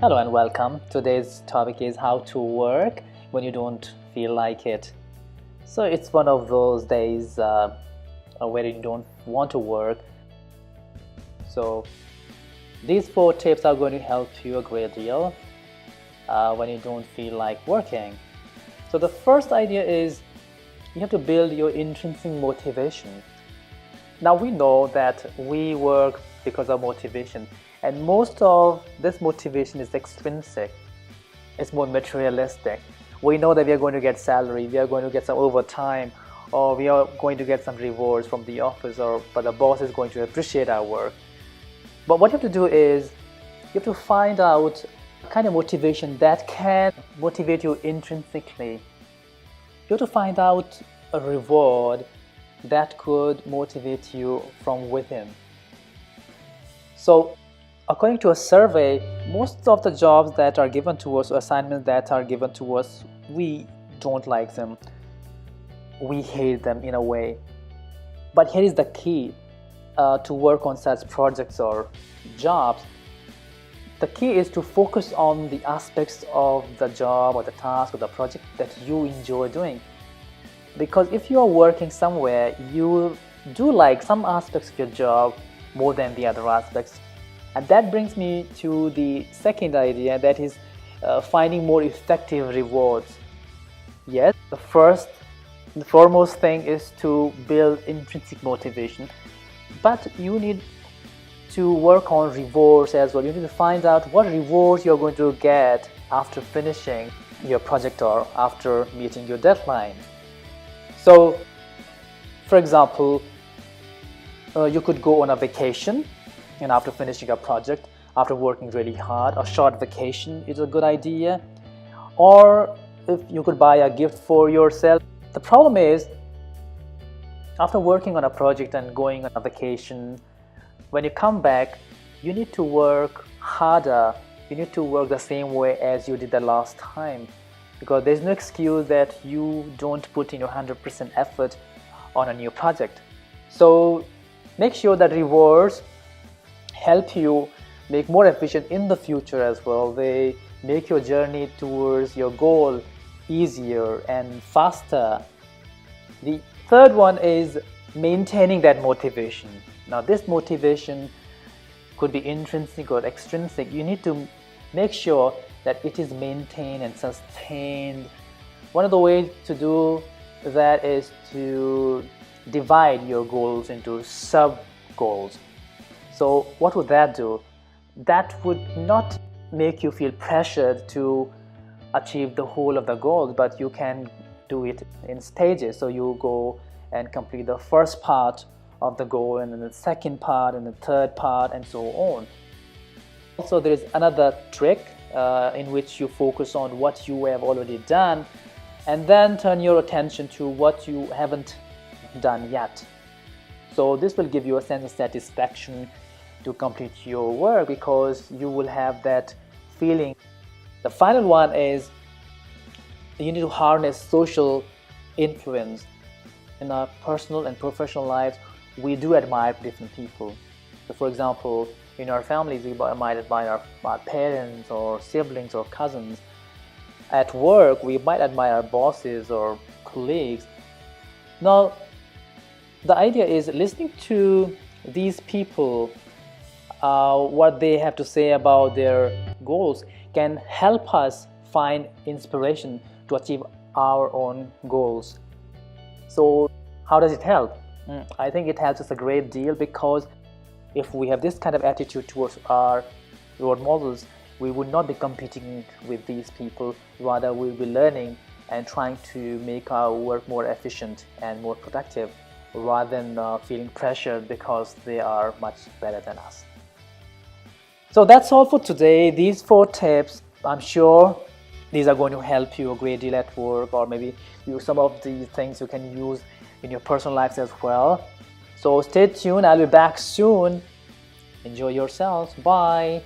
Hello and welcome. Today's topic is how to work when you don't feel like it. So it's one of those days where you don't want to work. So these 4 tips are going to help you a great deal when you don't feel like working. So the first idea is you have to build your intrinsic motivation. Now we know that we work because of motivation, and most of this motivation is extrinsic. It's more materialistic. We know that we are going to get salary, we are going to get some overtime, or we are going to get some rewards from the office, but the boss is going to appreciate our work. But what you have to do is you have to find out a kind of motivation that can motivate you intrinsically. You have to find out a reward that could motivate you from within. So according to a survey, most of the jobs that are given to us, or assignments that are given to us, we don't like them. We hate them in a way. But here is the key to work on such projects or jobs. The key is to focus on the aspects of the job or the task or the project that you enjoy doing. Because if you are working somewhere, you do like some aspects of your job more than the other aspects. And that brings me to the second idea, that is finding more effective rewards. Yes, the foremost thing is to build intrinsic motivation, but you need to work on rewards as well. You need to find out what rewards you're going to get after finishing your project or after meeting your deadline. So, for example, you could go on a vacation, and after finishing a project, after working really hard, a short vacation is a good idea. Or if you could buy a gift for yourself. The problem is, after working on a project and going on a vacation, when you come back, you need to work harder. You need to work the same way as you did the last time, because there's no excuse that you don't put in your 100% effort on a new project. So make sure that rewards help you make more efficient in the future as well. They make your journey towards your goal easier and faster. The third one is maintaining that motivation. Now this motivation could be intrinsic or extrinsic. You need to make sure that it is maintained and sustained. One of the ways to do that is to divide your goals into sub-goals. So what would that do? That would not make you feel pressured to achieve the whole of the goals, but you can do it in stages. So you go and complete the first part of the goal, and then the second part, and the third part, and so on. Also, there is another trick in which you focus on what you have already done, and then turn your attention to what you haven't done yet. So this will give you a sense of satisfaction to complete your work, because you will have that feeling. The final one is you need to harness social influence. In our personal and professional lives, we do admire different people. So for example, in our families, we might admire our parents or siblings or cousins. At work, we might admire our bosses or colleagues. Now, the idea is listening to these people, what they have to say about their goals can help us find inspiration to achieve our own goals. So how does it help? I think it helps us a great deal, because if we have this kind of attitude towards our role models, we would not be competing with these people. Rather, we'll be learning and trying to make our work more efficient and more productive, rather than feeling pressured because they are much better than us. So that's all for today. These 4 tips, I'm sure these are going to help you a great deal at work, or maybe some of these things you can use in your personal lives as well. So stay tuned. I'll be back soon. Enjoy yourselves. Bye.